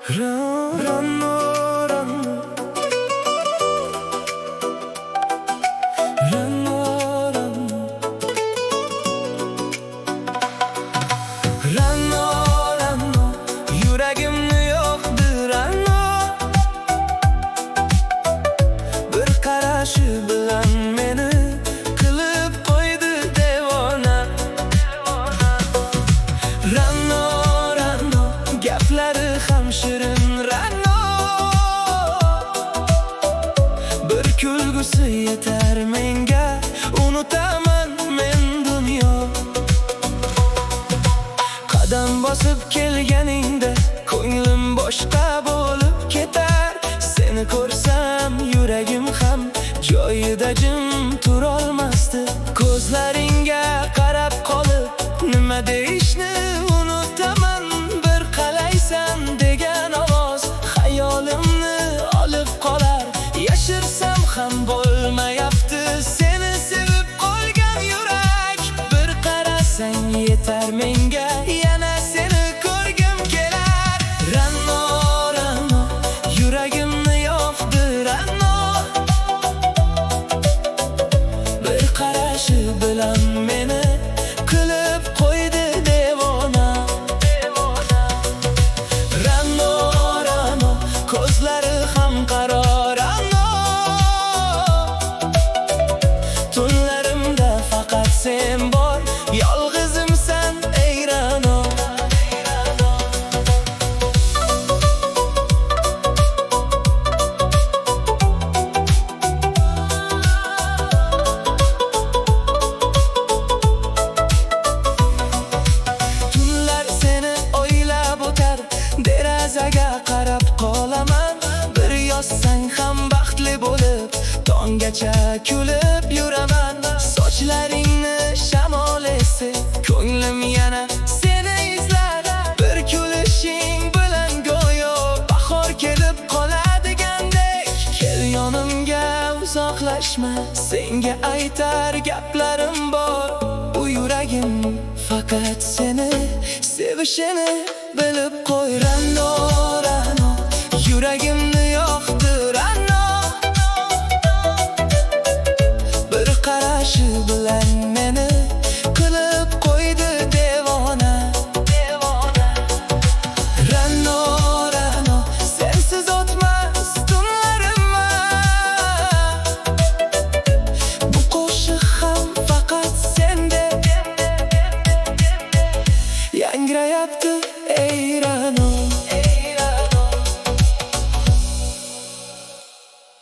Ranno, ranno, ranno, ranno, ranno, ranno, yuragimni yoqdi ranno. Bir qarashi bilan meni qilib qo'ydi devona. Ranno, ranno, gaplari ham shirin ranno. Bir kulgusi yetar menga, unutaman men dunyo. Qadam bosib kelganingda ko'nglim boshqa bo'lib ketar. Seni ko'rsam yuragim ham joyida jim turolmasdi. Ko'zlaringga qarab qolib nima deyishni unutaman. Bir qalaysan degan ovoz xayolimni olib qolar. Yashirsam ham bo'lmayapti seni sevib qolgan yurak. Bir qarasang yetar menga, yana seni ko'rgim kelar. Ranno, ranno, yuragimni yoqdi ranno. Bir qarashi bilan meni qilib qo'ydi devona. Ranno, ranno, ko'zlari ham qaro ranno. Tunlarimda faqat sen bor, yolg'izimsan ey ranno. Tunlar seni o'ylab o'tar, derazaga qarab qolaman. Bir yozsang ham baxtli bo'lib, tonggacha kulib yuraman. Sochlaringni shamol esi, ko'nglim yana seni izlar. Bir kulishing bilan go'yo bahor kelib qoladigandek. Kel yonimga, uzoqlashma, senga aytar gaplarim bor. Bu yuragim faqat seni sevishini bilib qo'y. Ranno, ranno, yuragimni yoqdi ranno. Bir qarashi bilan meni qilib qo'ydi devona. Ranno, ranno, sensiz o'tmas tunlarim. Bu qo'shiq ham faqat sende yangrayapti ey ranno.